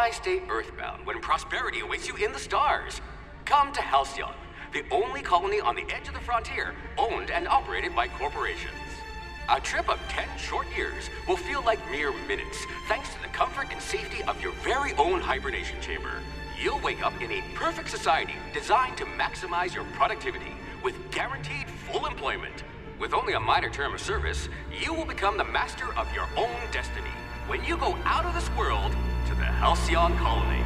why stay earthbound when prosperity awaits you in the stars? Come to Halcyon, the only colony on the edge of the frontier, owned and operated by corporations. A trip of 10 short years will feel like mere minutes, thanks to the comfort and safety of your very own hibernation chamber. You'll wake up in a perfect society designed to maximize your productivity, with guaranteed full employment. With only a minor term of service, you will become the master of your own destiny when you go out of this world to the Halcyon colony.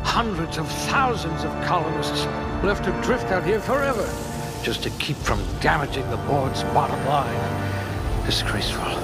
Hundreds of thousands of colonists left to drift out here forever, just to keep from damaging the board's bottom line. Disgraceful.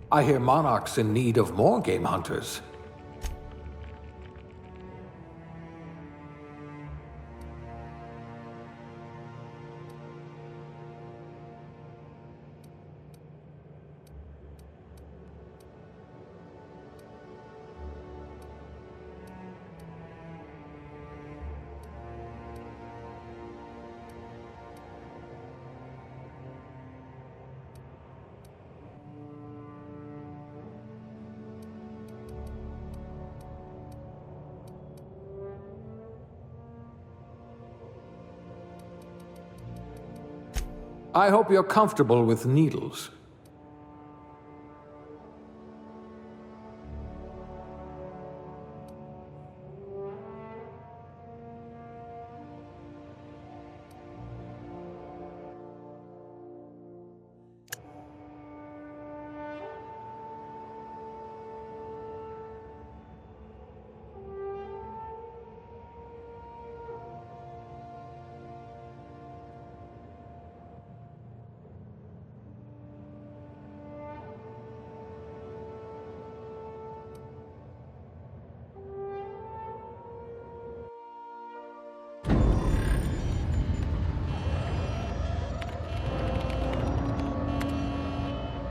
I hear Monarch's in need of more game hunters. I hope you're comfortable with needles.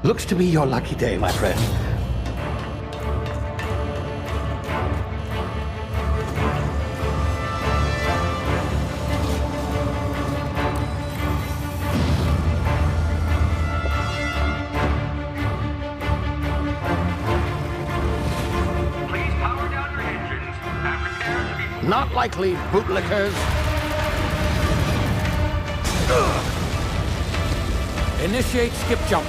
Looks to be your lucky day, my friend. Please power down your engines and prepare to be... Not likely, bootlickers. Initiate skip jump.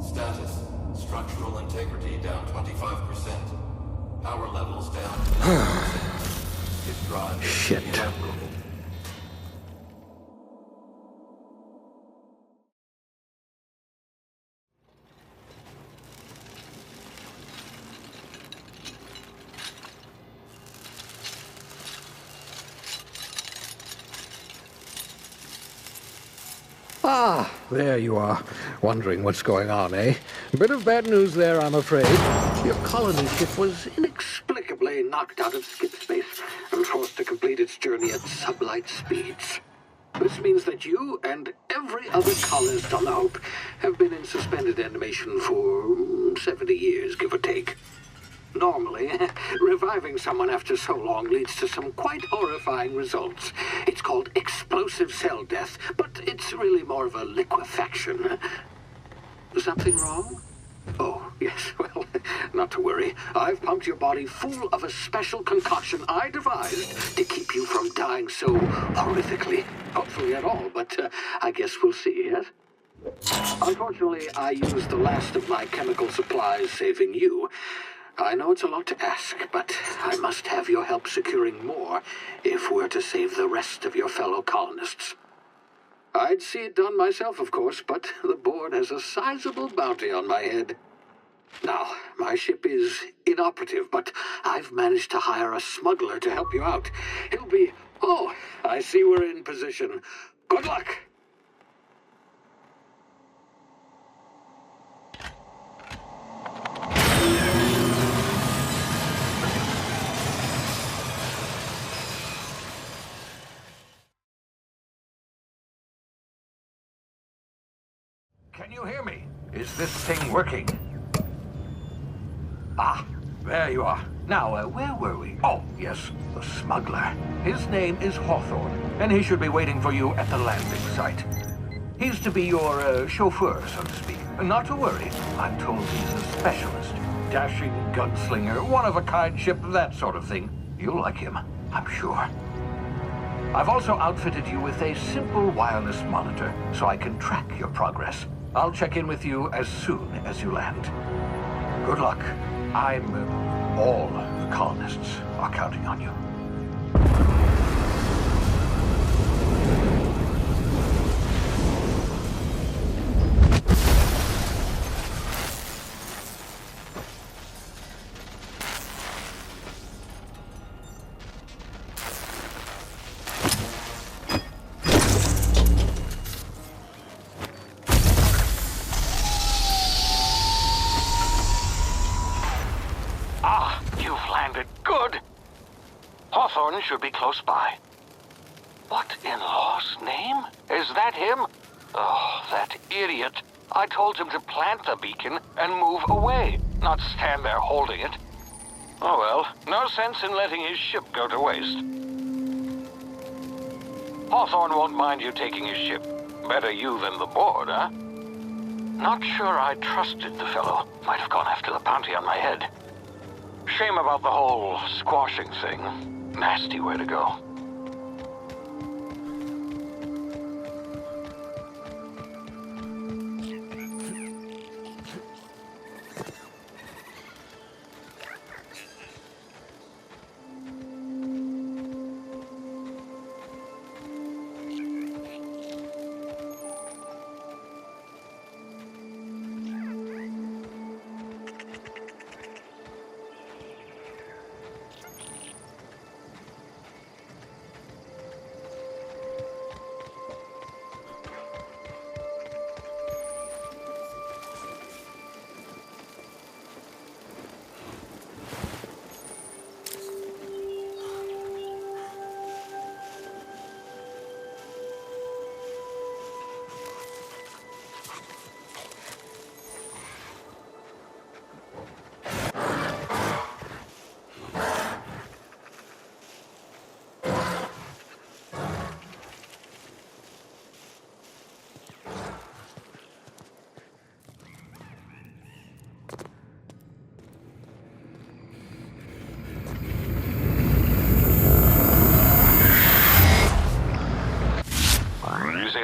Status. Structural integrity down 25%. Power levels down to 90%. His drive is Shit. inoperable. Ah, there you are. Wondering what's going on, eh? A bit of bad news there, I'm afraid. Your colony ship was inexplicably knocked out of skip space and forced to complete its journey at sublight speeds. This means that you and every other colonist on the Hope have been in suspended animation for 70 years, give or take. Normally, reviving someone after so long leads to some quite horrifying results. It's called explosive cell death, but it's really more of a liquefaction. Something wrong? Oh, yes, well, not to worry. I've pumped your body full of a special concoction I devised to keep you from dying so horrifically. Hopefully at all, but I guess we'll see, yes? Unfortunately, I used the last of my chemical supplies saving you. I know it's a lot to ask, but I must have your help securing more if we're to save the rest of your fellow colonists. I'd see it done myself, of course, but the board has a sizable bounty on my head. Now, my ship is inoperative, but I've managed to hire a smuggler to help you out. He'll be... Oh, I see we're in position. Good luck! Can you hear me? Is this thing working? Ah, there you are. Now, where were we? Oh, yes, the smuggler. His name is Hawthorne, and he should be waiting for you at the landing site. He's to be your chauffeur, so to speak. Not to worry, I'm told he's a specialist. Dashing gunslinger, one-of-a-kind ship, that sort of thing. You'll like him, I'm sure. I've also outfitted you with a simple wireless monitor, so I can track your progress. I'll check in with you as soon as you land. Good luck. All the colonists are counting on you. Hawthorne should be close by. What in law's name? Is that him? Oh, that idiot. I told him to plant the beacon and move away, not stand there holding it. Oh well, no sense in letting his ship go to waste. Hawthorne won't mind you taking his ship. Better you than the board, huh? Not sure I trusted the fellow. Might have gone after the bounty on my head. Shame about the whole squashing thing. Nasty way to go.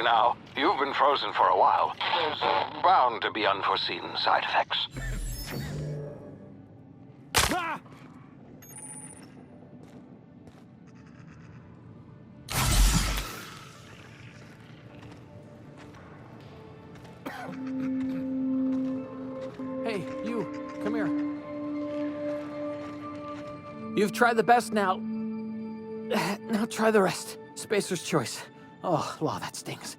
Now, you've been frozen for a while. There's bound to be unforeseen side effects. Ah! Hey, you, come here. You've tried the best now. Now try the rest. Spacer's choice. Oh, law, that stings.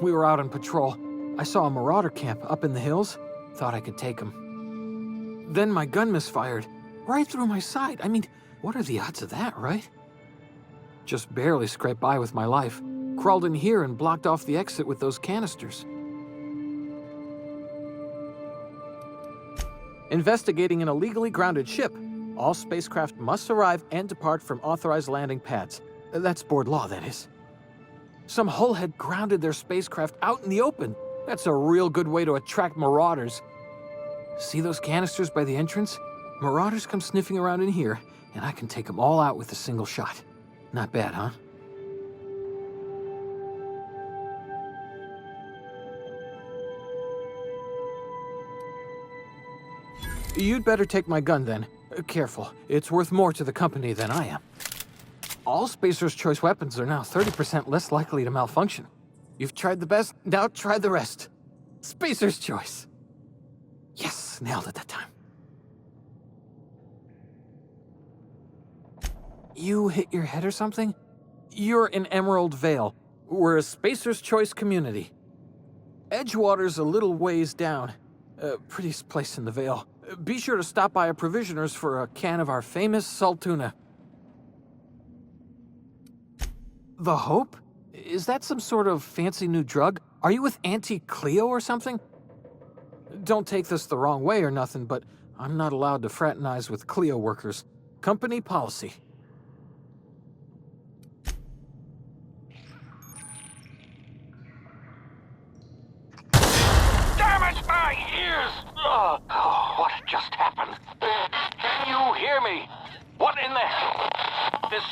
We were out on patrol. I saw a marauder camp up in the hills. Thought I could take him. Then my gun misfired. Right through my side. I mean, what are the odds of that, right? Just barely scraped by with my life. Crawled in here and blocked off the exit with those canisters. Investigating an illegally grounded ship. All spacecraft must arrive and depart from authorized landing pads. That's board law, that is. Some hull had grounded their spacecraft out in the open. That's a real good way to attract marauders. See those canisters by the entrance? Marauders come sniffing around in here, and I can take them all out with a single shot. Not bad, huh? You'd better take my gun then. Careful, it's worth more to the company than I am. All Spacer's Choice weapons are now 30% less likely to malfunction. You've tried the best, now try the rest. Spacer's Choice. Yes, nailed it that time. You hit your head or something? You're in Emerald Vale. We're a Spacer's Choice community. Edgewater's a little ways down. Prettiest place in the Vale. Be sure to stop by a provisioner's for a can of our famous salt tuna. The Hope? Is that some sort of fancy new drug? Are you with Auntie Cleo or something? Don't take this the wrong way or nothing, but I'm not allowed to fraternize with Cleo workers. Company policy. Damn it, my ears! Oh, what just happened? Can you hear me? What in the... This...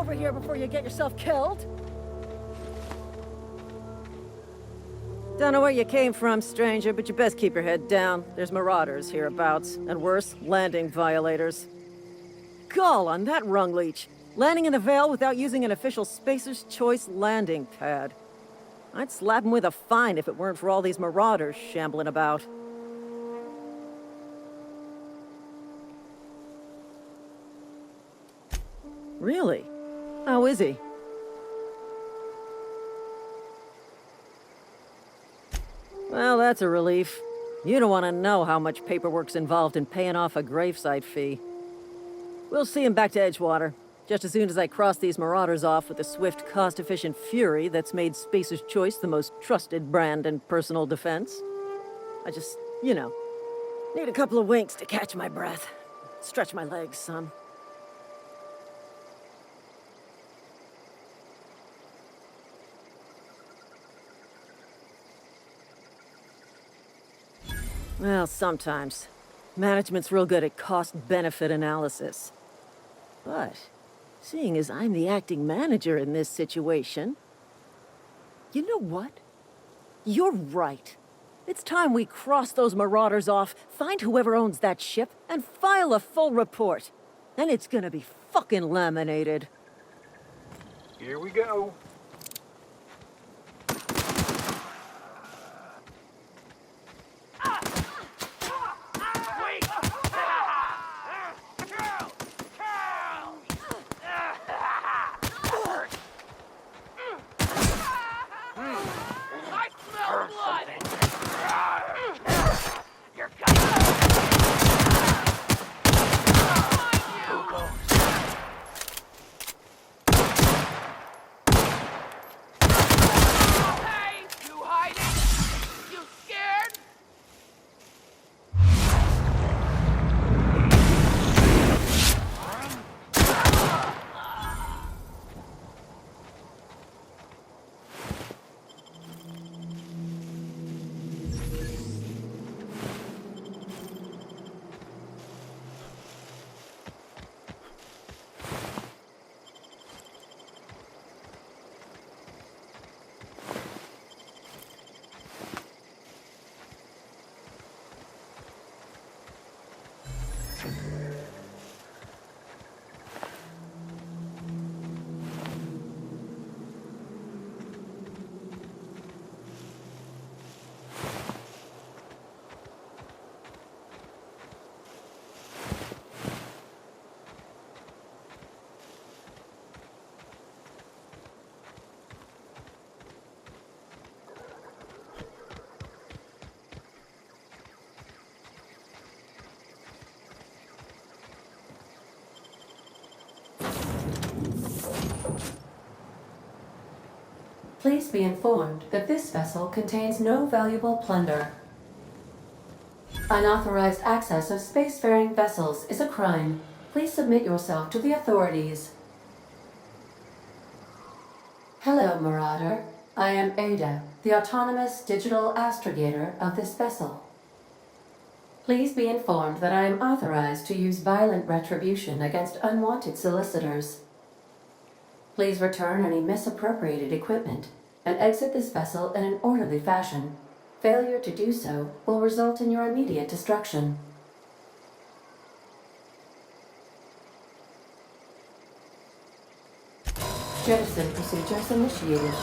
over here before you get yourself killed. Don't know where you came from, stranger, but you best keep your head down. There's marauders hereabouts, and worse, landing violators. Gall on that rung leech. Landing in the Vale without using an official Spacer's Choice landing pad. I'd slap him with a fine if it weren't for all these marauders shambling about. Really? How is he? Well, that's a relief. You don't want to know how much paperwork's involved in paying off a gravesite fee. We'll see him back to Edgewater, just as soon as I cross these marauders off with the swift, cost-efficient fury that's made Spacer's Choice the most trusted brand in personal defense. I just, need a couple of winks to catch my breath. Stretch my legs, son. Well, sometimes. Management's real good at cost-benefit analysis. But, seeing as I'm the acting manager in this situation... You know what? You're right. It's time we cross those marauders off, find whoever owns that ship, and file a full report. Then it's gonna be fucking laminated. Here we go. Please be informed that this vessel contains no valuable plunder. Unauthorized access of spacefaring vessels is a crime. Please submit yourself to the authorities. Hello, Marauder. I am Ada, the autonomous digital astrogator of this vessel. Please be informed that I am authorized to use violent retribution against unwanted solicitors. Please return any misappropriated equipment and exit this vessel in an orderly fashion. Failure to do so will result in your immediate destruction. Jettison procedures initiated.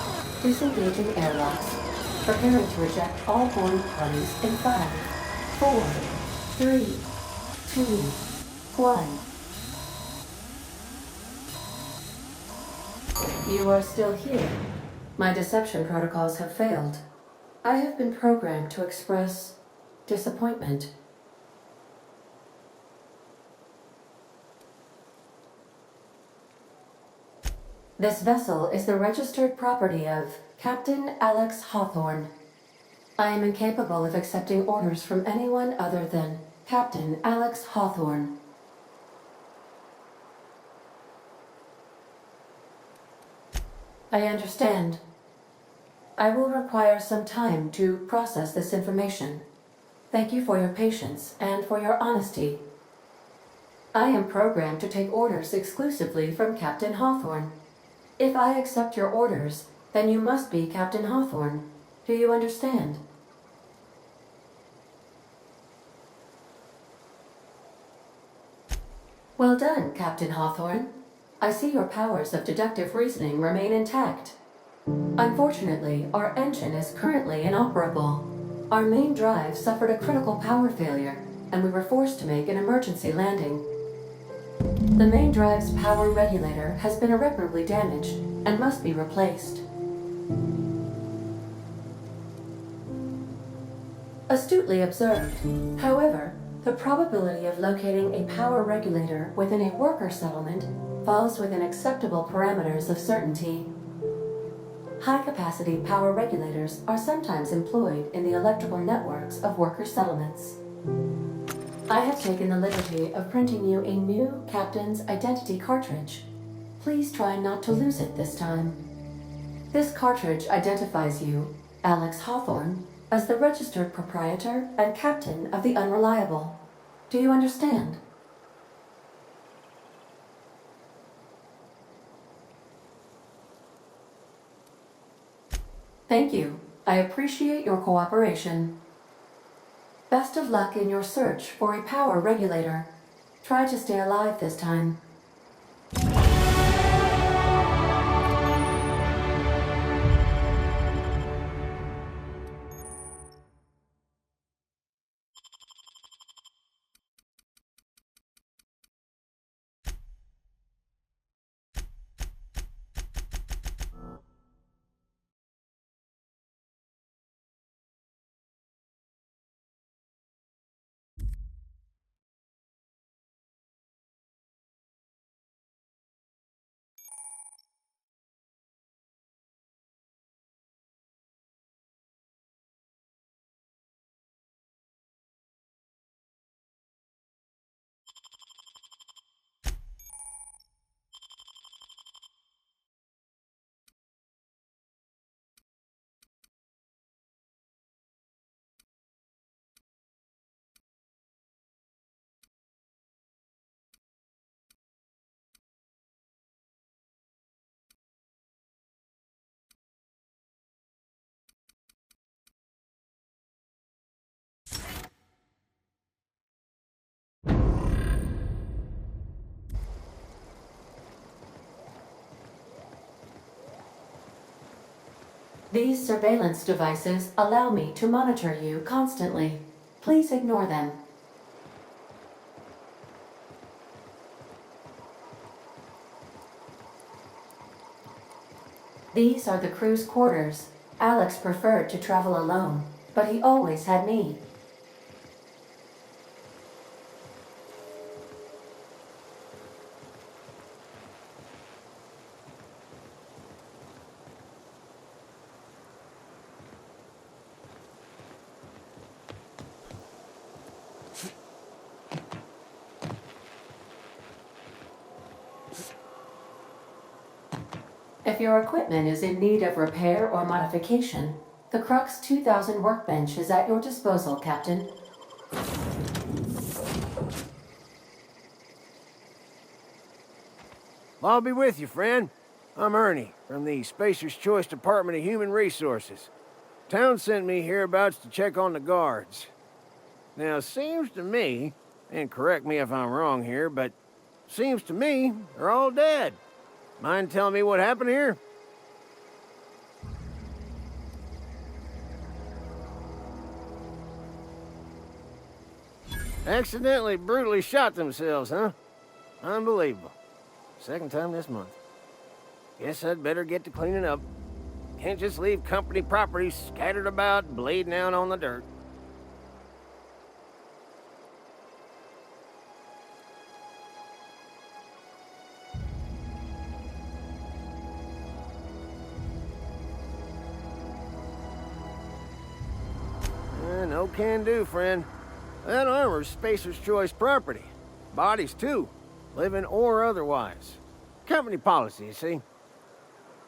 Disengaging airlocks. Preparing to reject all boarding parties in 5, 4, 3, 2, 1. You are still here. My deception protocols have failed. I have been programmed to express disappointment. This vessel is the registered property of Captain Alex Hawthorne. I am incapable of accepting orders from anyone other than Captain Alex Hawthorne. I understand. I will require some time to process this information. Thank you for your patience and for your honesty. I am programmed to take orders exclusively from Captain Hawthorne. If I accept your orders, then you must be Captain Hawthorne. Do you understand? Well done, Captain Hawthorne. I see your powers of deductive reasoning remain intact. Unfortunately, our engine is currently inoperable. Our main drive suffered a critical power failure, and we were forced to make an emergency landing. The main drive's power regulator has been irreparably damaged and must be replaced. Astutely observed. However, the probability of locating a power regulator within a worker settlement falls within acceptable parameters of certainty. High-capacity power regulators are sometimes employed in the electrical networks of worker settlements. I have taken the liberty of printing you a new Captain's Identity cartridge. Please try not to lose it this time. This cartridge identifies you, Alex Hawthorne, as the registered proprietor and captain of the Unreliable. Do you understand? Thank you. I appreciate your cooperation. Best of luck in your search for a power regulator. Try to stay alive this time. These surveillance devices allow me to monitor you constantly. Please ignore them. These are the crew's quarters. Alex preferred to travel alone, but he always had me. If your equipment is in need of repair or modification, the Crux 2000 workbench is at your disposal, Captain. I'll be with you, friend. I'm Ernie, from the Spacer's Choice Department of Human Resources. Town sent me hereabouts to check on the guards. Now, seems to me, and correct me if I'm wrong here, but seems to me they're all dead. Mind telling me what happened here? Accidentally, brutally shot themselves, huh? Unbelievable. Second time this month. Guess I'd better get to cleaning up. Can't just leave company property scattered about, bleeding out on the dirt. No can do, friend. That armor's Spacer's Choice property. Bodies, too. Living or otherwise. Company policy, you see.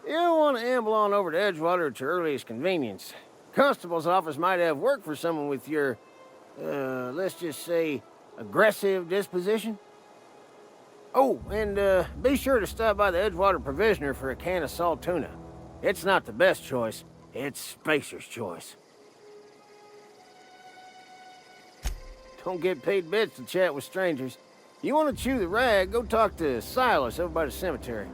You don't want to amble on over to Edgewater at your earliest convenience. Constable's office might have work for someone with your, let's just say, aggressive disposition. Oh, and be sure to stop by the Edgewater Provisioner for a can of salt tuna. It's not the best choice, it's Spacer's choice. Don't get paid bits to chat with strangers. You want to chew the rag, go talk to Silas over by the cemetery.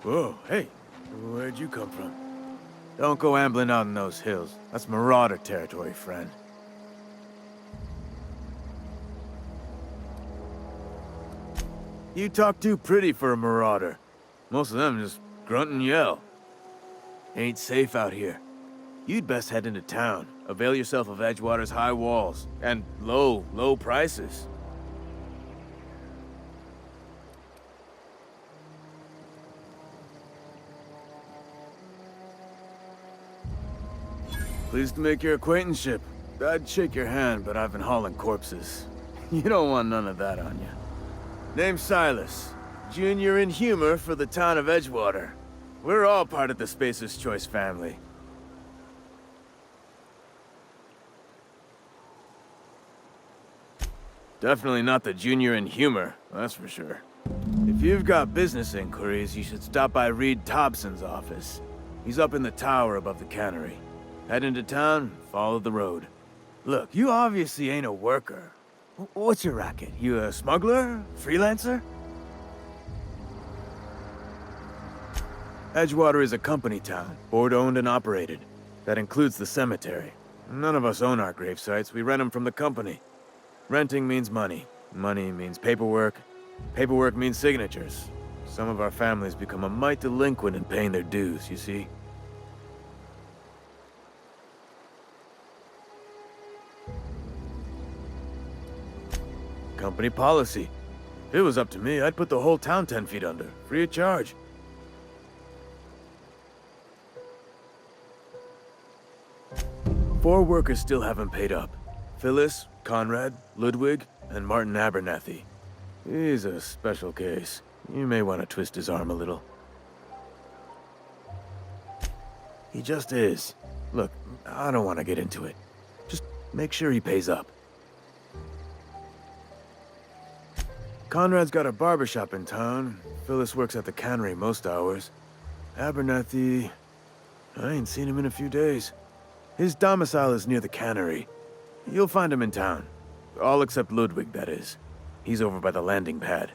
Whoa, hey, where'd you come from? Don't go ambling out in those hills. That's marauder territory, friend. You talk too pretty for a marauder. Most of them just grunt and yell. Ain't safe out here. You'd best head into town. Avail yourself of Edgewater's high walls and low prices. Pleased to make your acquaintanceship. I'd shake your hand, but I've been hauling corpses. You don't want none of that on you. Name's Silas. Junior in humor for the town of Edgewater. We're all part of the Spacer's Choice family. Definitely not the junior in humor, that's for sure. If you've got business inquiries, you should stop by Reed Thompson's office. He's up in the tower above the cannery. Head into town, follow the road. Look, you obviously ain't a worker. What's your racket? You a smuggler? Freelancer? Edgewater is a company town, board-owned and operated. That includes the cemetery. None of us own our grave sites, we rent them from the company. Renting means money. Money means paperwork. Paperwork means signatures. Some of our families become a mite delinquent in paying their dues, you see? Company policy. If it was up to me, I'd put the whole town 10 feet under, free of charge. Four workers still haven't paid up. Phyllis, Conrad, Ludwig, and Martin Abernathy. He's a special case. You may want to twist his arm a little. He just is. Look, I don't want to get into it. Just make sure he pays up. Conrad's got a barbershop in town. Phyllis works at the cannery most hours. Abernathy... I ain't seen him in a few days. His domicile is near the cannery. You'll find him in town. All except Ludwig, that is. He's over by the landing pad.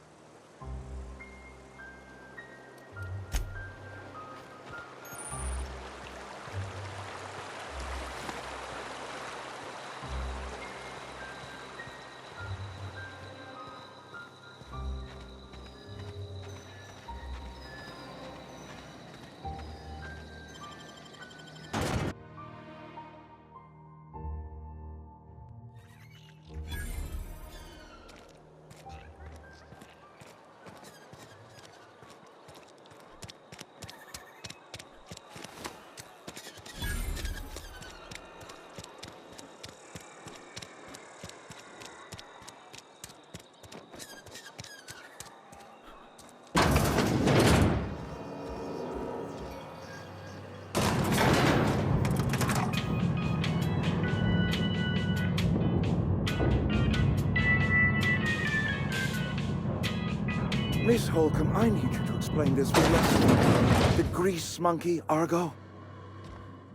Holcomb, I need you to explain this with us. The grease monkey, Argo?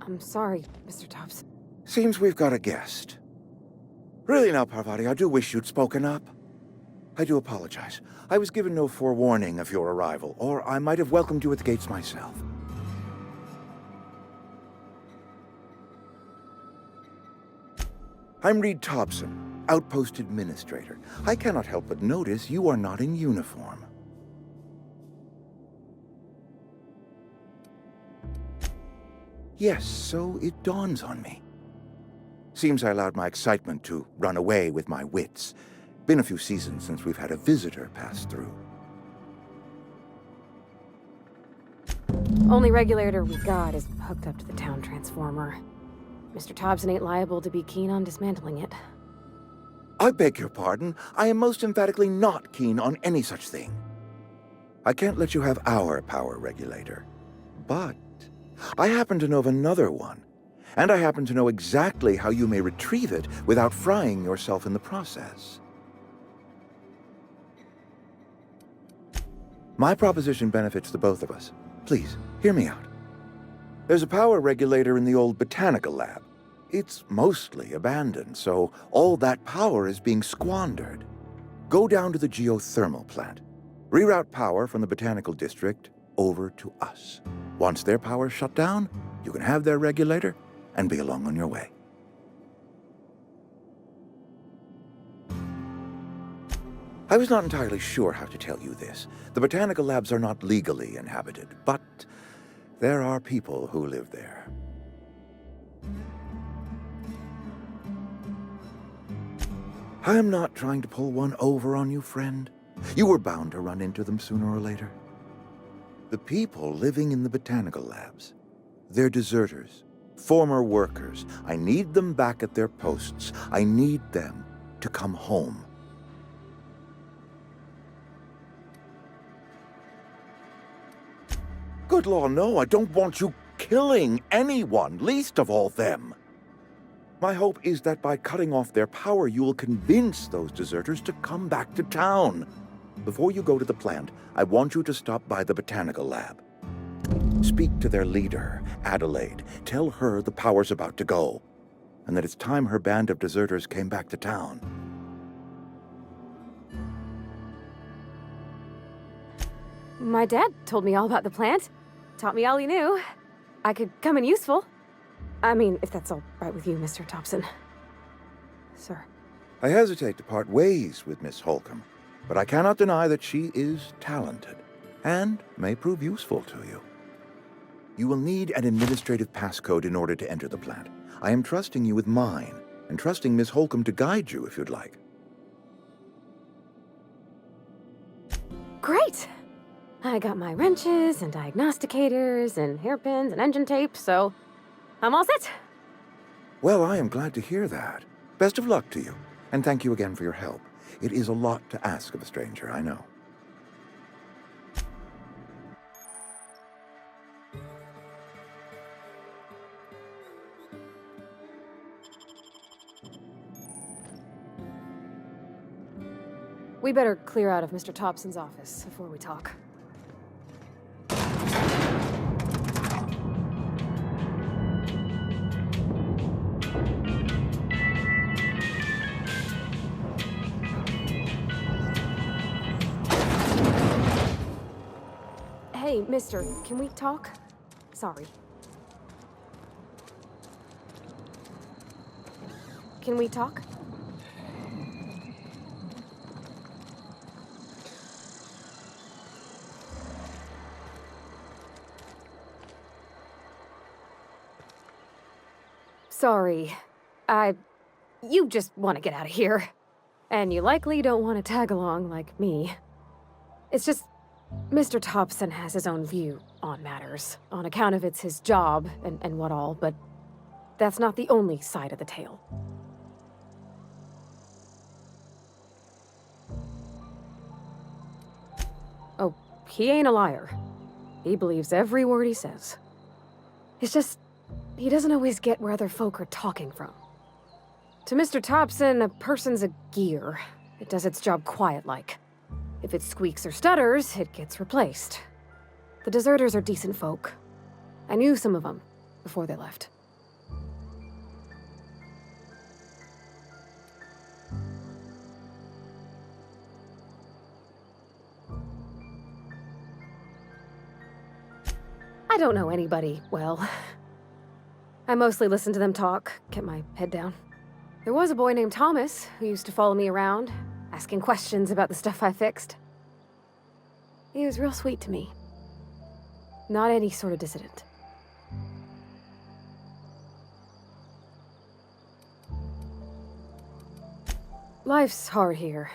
I'm sorry, Mr. Thompson. Seems we've got a guest. Really now, Parvati, I do wish you'd spoken up. I do apologize. I was given no forewarning of your arrival, or I might have welcomed you at the gates myself. I'm Reed Thompson, Outpost Administrator. I cannot help but notice you are not in uniform. Yes, so it dawns on me. Seems I allowed my excitement to run away with my wits. Been a few seasons since we've had a visitor pass through. Only regulator we got is hooked up to the town transformer. Mr. Thompson ain't liable to be keen on dismantling it. I beg your pardon. I am most emphatically not keen on any such thing. I can't let you have our power regulator. But I happen to know of another one. And I happen to know exactly how you may retrieve it without frying yourself in the process. My proposition benefits the both of us. Please, hear me out. There's a power regulator in the old botanical lab. It's mostly abandoned, so all that power is being squandered. Go down to the geothermal plant. Reroute power from the botanical district over to us. Once their power's shut down, you can have their regulator and be along on your way. I was not entirely sure how to tell you this. The botanical labs are not legally inhabited, but there are people who live there. I am not trying to pull one over on you, friend. You were bound to run into them sooner or later. The people living in the botanical labs, they're deserters, former workers. I need them back at their posts. I need them to come home. Good law, no, I don't want you killing anyone, least of all them. My hope is that by cutting off their power, you will convince those deserters to come back to town. Before you go to the plant, I want you to stop by the botanical lab. Speak to their leader, Adelaide. Tell her the power's about to go, and that it's time her band of deserters came back to town. My dad told me all about the plant. Taught me all he knew. I could come in useful. I mean, if that's all right with you, Mr. Thompson. Sir. I hesitate to part ways with Miss Holcomb, but I cannot deny that she is talented, and may prove useful to you. You will need an administrative passcode in order to enter the plant. I am trusting you with mine, and trusting Miss Holcomb to guide you if you'd like. Great! I got my wrenches and diagnosticators and hairpins and engine tape, so I'm all set. Well, I am glad to hear that. Best of luck to you, and thank you again for your help. It is a lot to ask of a stranger, I know. We better clear out of Mr. Thompson's office before we talk. Hey, mister, can we talk? Sorry. Can we talk? Sorry. You just want to get out of here. And you likely don't want to tag along like me. It's just, Mr. Thompson has his own view on matters, on account of it's his job and what all, but that's not the only side of the tale. Oh, he ain't a liar. He believes every word he says. It's just, he doesn't always get where other folk are talking from. To Mr. Thompson, a person's a gear. It does its job quiet-like. If it squeaks or stutters, it gets replaced. The deserters are decent folk. I knew some of them before they left. I don't know anybody well. I mostly listened to them talk, kept my head down. There was a boy named Thomas who used to follow me around, asking questions about the stuff I fixed. He was real sweet to me. Not any sort of dissident. Life's hard here,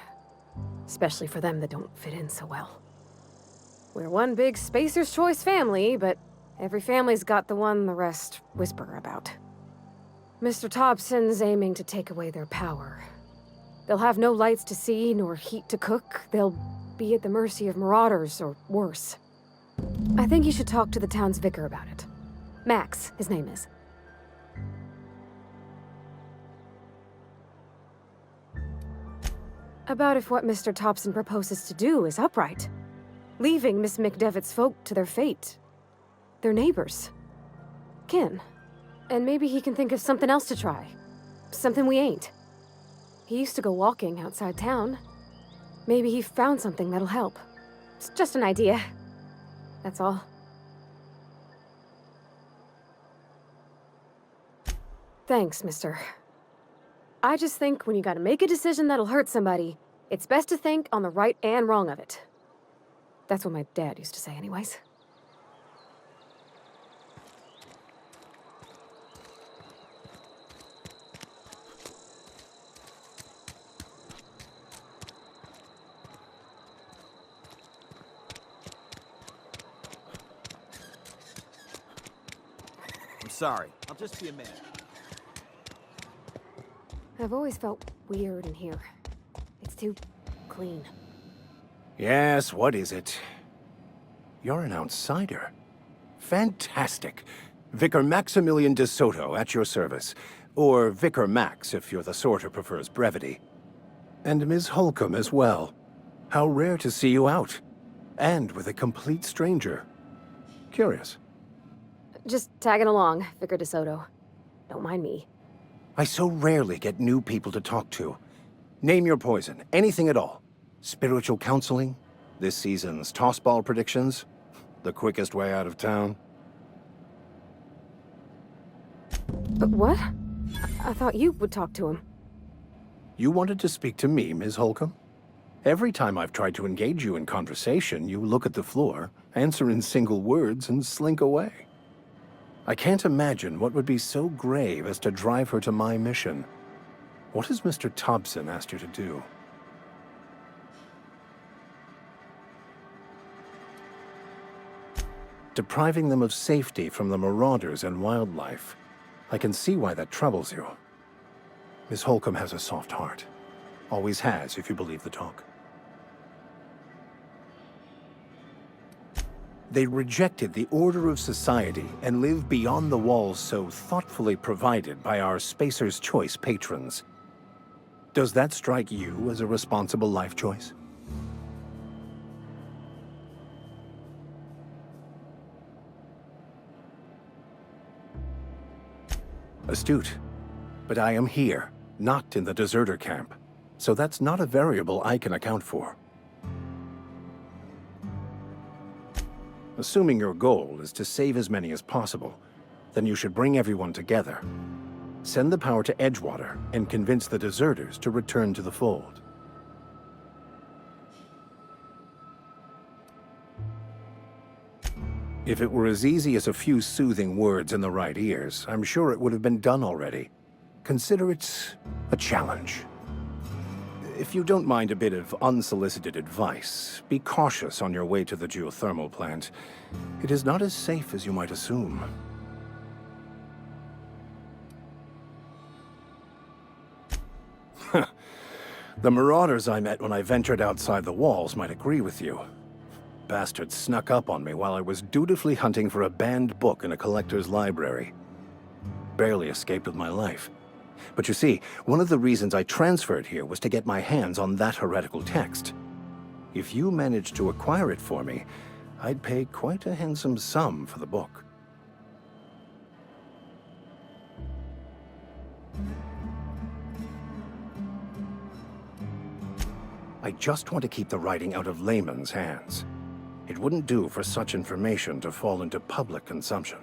especially for them that don't fit in so well. We're one big Spacer's Choice family, but every family's got the one the rest whisper about. Mr. Thompson's aiming to take away their power. They'll have no lights to see, nor heat to cook. They'll be at the mercy of marauders, or worse. I think you should talk to the town's vicar about it. Max, his name is. About if what Mr. Thompson proposes to do is upright. Leaving Miss McDevitt's folk to their fate. They're neighbors. Kin. And maybe he can think of something else to try. Something we ain't. He used to go walking outside town. Maybe he found something that'll help. It's just an idea. That's all. Thanks, mister. I just think when you gotta make a decision that'll hurt somebody, it's best to think on the right and wrong of it. That's what my dad used to say anyways. I'm sorry. I'll just be a minute. I've always felt weird in here. It's too clean. Yes, what is it? You're an outsider. Fantastic. Vicar Maximilian de Soto at your service. Or Vicar Max, if you're the sort who prefers brevity. And Ms. Holcomb as well. How rare to see you out. And with a complete stranger. Curious. Just tagging along, Vicar de Soto. Don't mind me. I so rarely get new people to talk to. Name your poison, anything at all. Spiritual counseling? This season's tossball predictions? The quickest way out of town? But what? I thought you would talk to him. You wanted to speak to me, Ms. Holcomb? Every time I've tried to engage you in conversation, you look at the floor, answer in single words, and slink away. I can't imagine what would be so grave as to drive her to my mission. What has Mr. Thompson asked you to do? Depriving them of safety from the marauders and wildlife. I can see why that troubles you. Miss Holcomb has a soft heart. Always has, if you believe the talk. They rejected the order of society and live beyond the walls so thoughtfully provided by our Spacer's Choice patrons. Does that strike you as a responsible life choice? Astute. But I am here, not in the deserter camp. So that's not a variable I can account for. Assuming your goal is to save as many as possible, then you should bring everyone together. Send the power to Edgewater and convince the deserters to return to the fold. If it were as easy as a few soothing words in the right ears, I'm sure it would have been done already. Consider it a challenge. If you don't mind a bit of unsolicited advice, be cautious on your way to the geothermal plant. It is not as safe as you might assume. The marauders I met when I ventured outside the walls might agree with you. Bastards snuck up on me while I was dutifully hunting for a banned book in a collector's library. Barely escaped with my life. But you see, one of the reasons I transferred here was to get my hands on that heretical text. If you managed to acquire it for me, I'd pay quite a handsome sum for the book. I just want to keep the writing out of layman's hands. It wouldn't do for such information to fall into public consumption.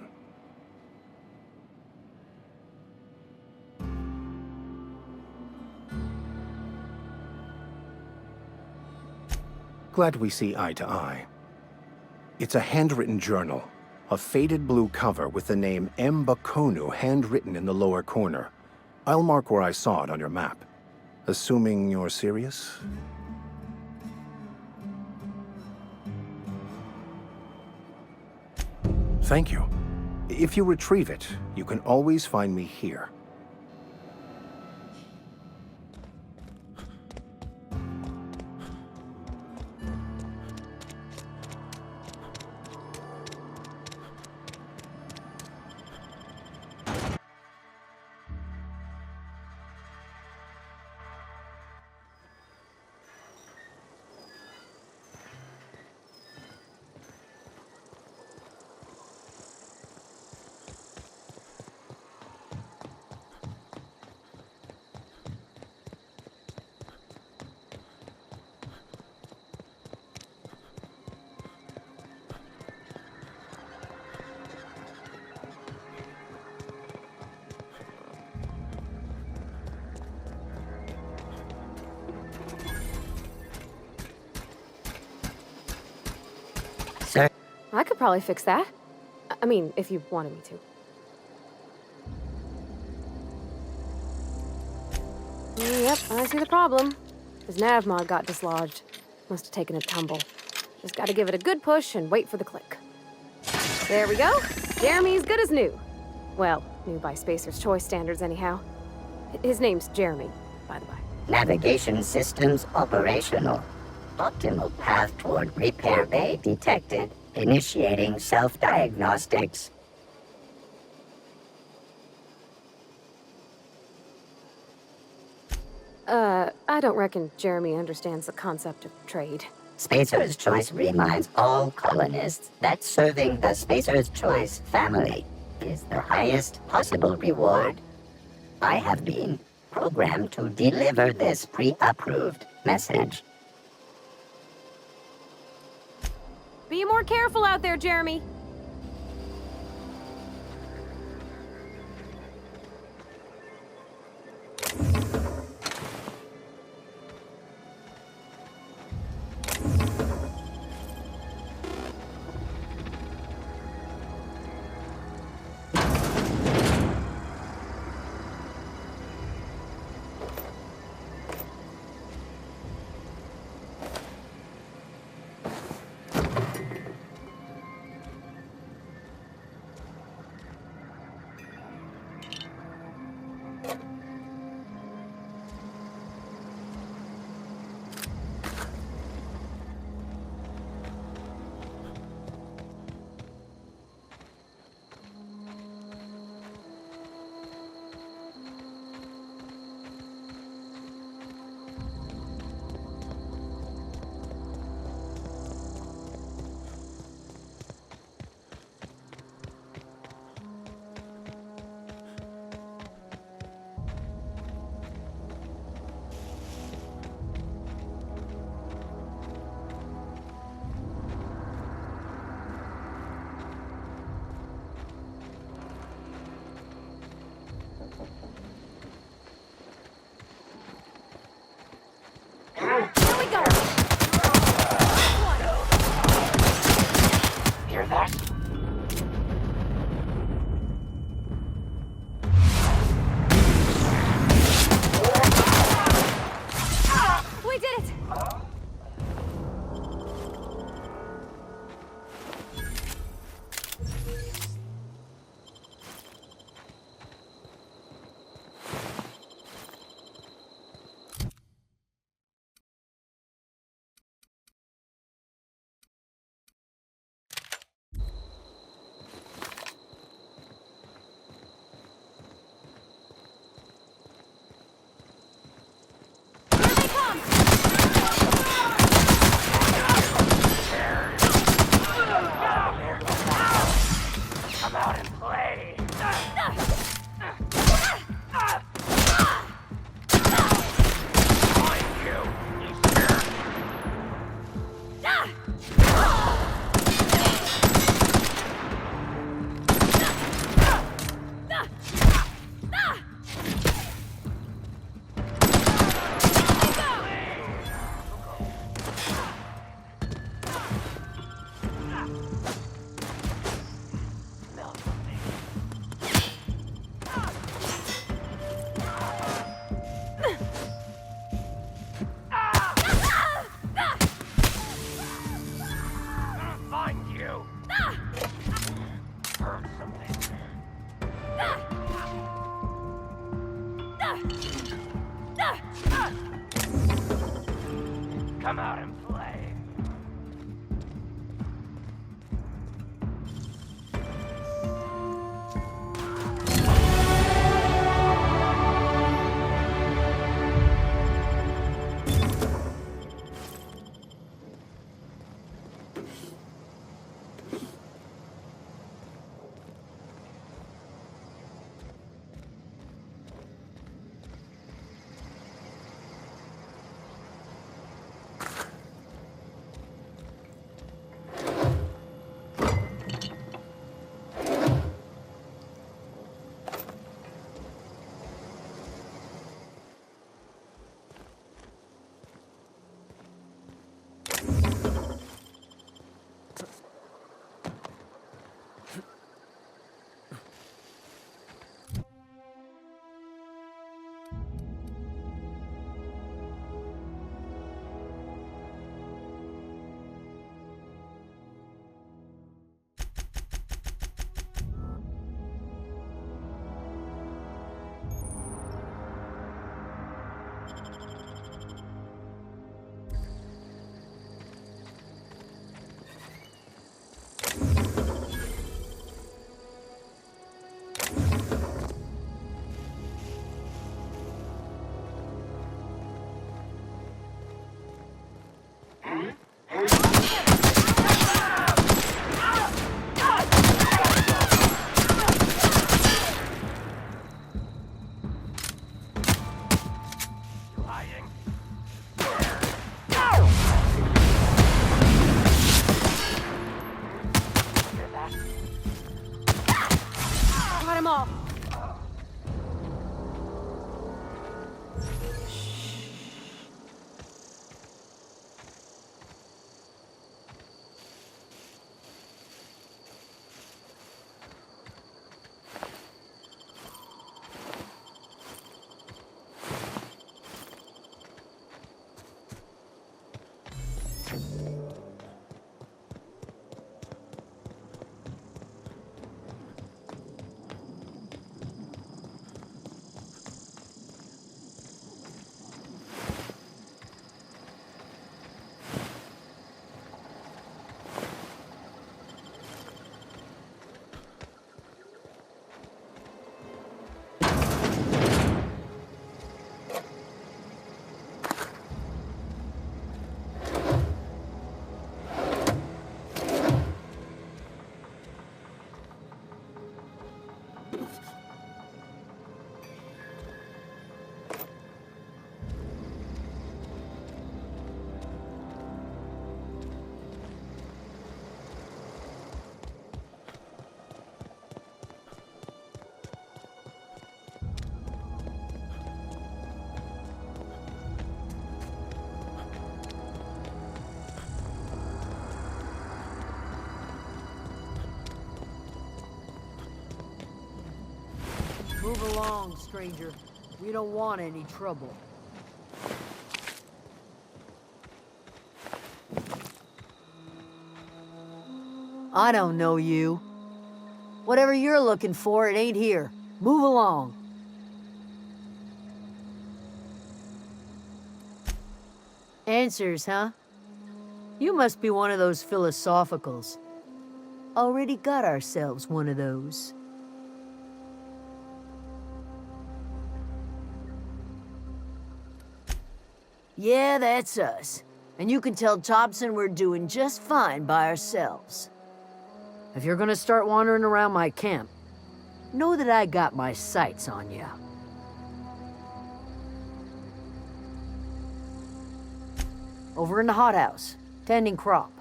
Glad we see eye to eye. It's a handwritten journal, a faded blue cover with the name M. Bakonu handwritten in the lower corner. I'll mark where I saw it on your map. Assuming you're serious? Thank you. If you retrieve it, you can always find me here. I could probably fix that. I mean, if you wanted me to. Yep, I see the problem. His nav mod got dislodged. Must have taken a tumble. Just gotta give it a good push and wait for the click. There we go. Jeremy's good as new. Well, new by Spacer's Choice standards anyhow. His name's Jeremy, by the way. Navigation systems operational. Optimal path toward repair bay detected. Initiating self-diagnostics. I don't reckon Jeremy understands the concept of trade. Spacer's Choice reminds all colonists that serving the Spacer's Choice family is the highest possible reward. I have been programmed to deliver this pre-approved message. Be more careful out there, Jeremy. Come out and play. Find you, Easter. Find you. Heard something. Come out and play. Cut him off. Move along, stranger. We don't want any trouble. I don't know you. Whatever you're looking for, it ain't here. Move along. Answers, huh? You must be one of those philosophicals. Already got ourselves one of those. Yeah, that's us. And you can tell Thompson we're doing just fine by ourselves. If you're gonna start wandering around my camp, know that I got my sights on you. Over in the hothouse, tending crop.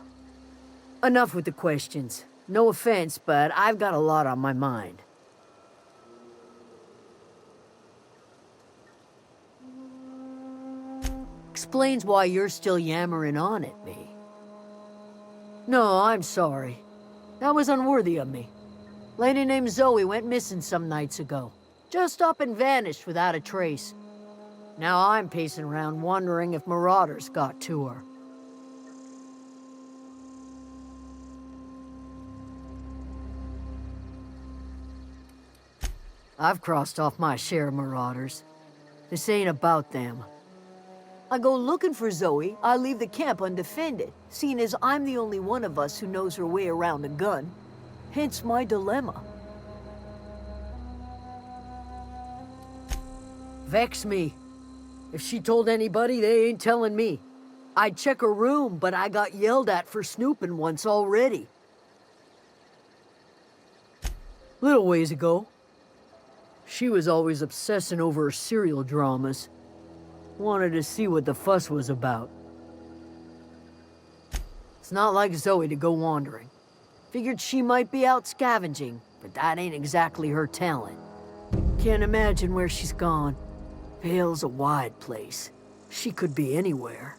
Enough with the questions. No offense, but I've got a lot on my mind. Explains why you're still yammering on at me. No, I'm sorry. That was unworthy of me. Lady named Zoe went missing some nights ago. Just up and vanished without a trace. Now I'm pacing around wondering if marauders got to her. I've crossed off my share of marauders. This ain't about them. I go looking for Zoe, I leave the camp undefended, seeing as I'm the only one of us who knows her way around a gun. Hence my dilemma. Vex me. If she told anybody, they ain't telling me. I'd check her room, but I got yelled at for snooping once already. Little ways ago, she was always obsessing over her serial dramas. Wanted to see what the fuss was about. It's not like Zoe to go wandering. Figured she might be out scavenging, but that ain't exactly her talent. Can't imagine where she's gone. Vale's a wide place. She could be anywhere.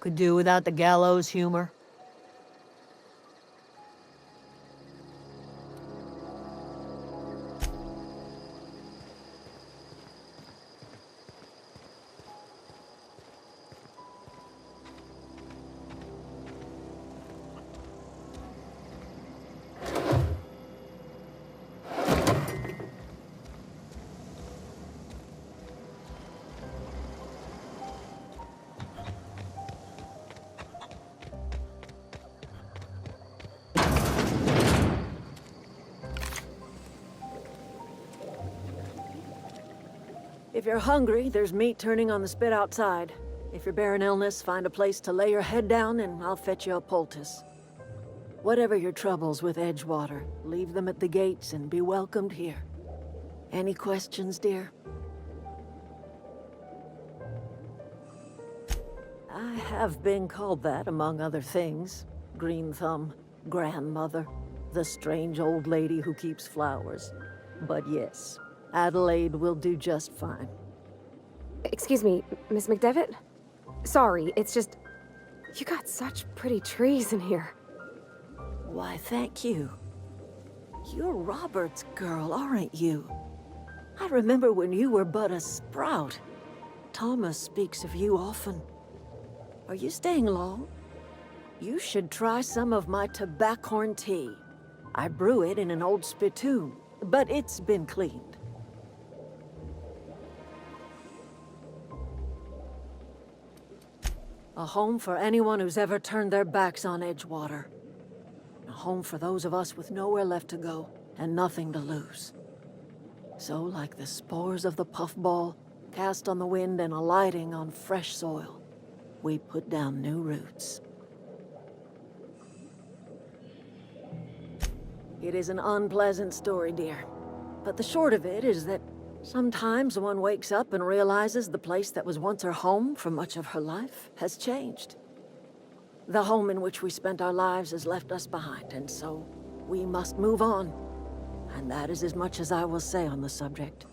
Could do without the gallows humor. If you're hungry, there's meat turning on the spit outside. If you're bearing illness, find a place to lay your head down and I'll fetch you a poultice. Whatever your troubles with Edgewater, leave them at the gates and be welcomed here. Any questions, dear? I have been called that, among other things. Green Thumb, grandmother, the strange old lady who keeps flowers. But yes, Adelaide will do just fine. Excuse me, Miss McDevitt? Sorry, it's just... You got such pretty trees in here. Why, thank you. You're Robert's girl, aren't you? I remember when you were but a sprout. Thomas speaks of you often. Are you staying long? You should try some of my tobaccorn tea. I brew it in an old spittoon, but it's been cleaned. A home for anyone who's ever turned their backs on Edgewater. A home for those of us with nowhere left to go and nothing to lose. So, like the spores of the puffball, cast on the wind and alighting on fresh soil, we put down new roots. It is an unpleasant story, dear. But the short of it is that sometimes one wakes up and realizes the place that was once her home for much of her life has changed. The home in which we spent our lives has left us behind, and so we must move on. And that is as much as I will say on the subject.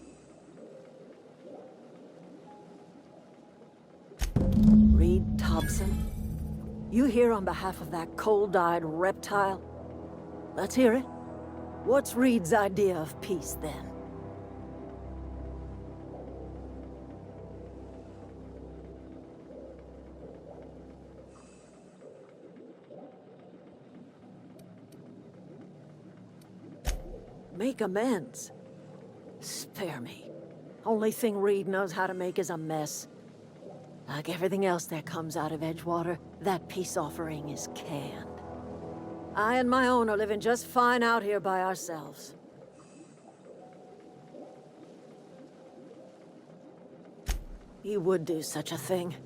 Reed Thompson? You here on behalf of that cold-eyed reptile? Let's hear it. What's Reed's idea of peace, then? Make amends. Spare me. Only thing Reed knows how to make is a mess. Like everything else that comes out of Edgewater, that peace offering is canned. I and my own are living just fine out here by ourselves. You would do such a thing.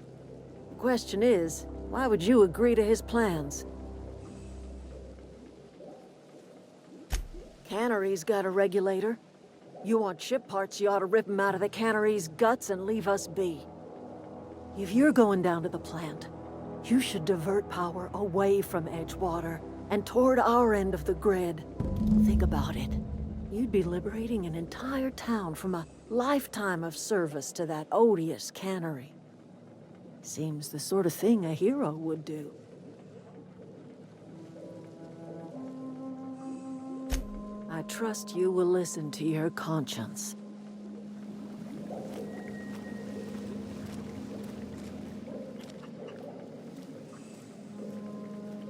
The question is, Why would you agree to his plans? Cannery's got a regulator. You want ship parts, you ought to rip 'em out of the cannery's guts and leave us be. If you're going down to the plant, you should divert power away from Edgewater and toward our end of the grid. Think about it. You'd be liberating an entire town from a lifetime of service to that odious cannery. Seems the sort of thing a hero would do. I trust you will listen to your conscience.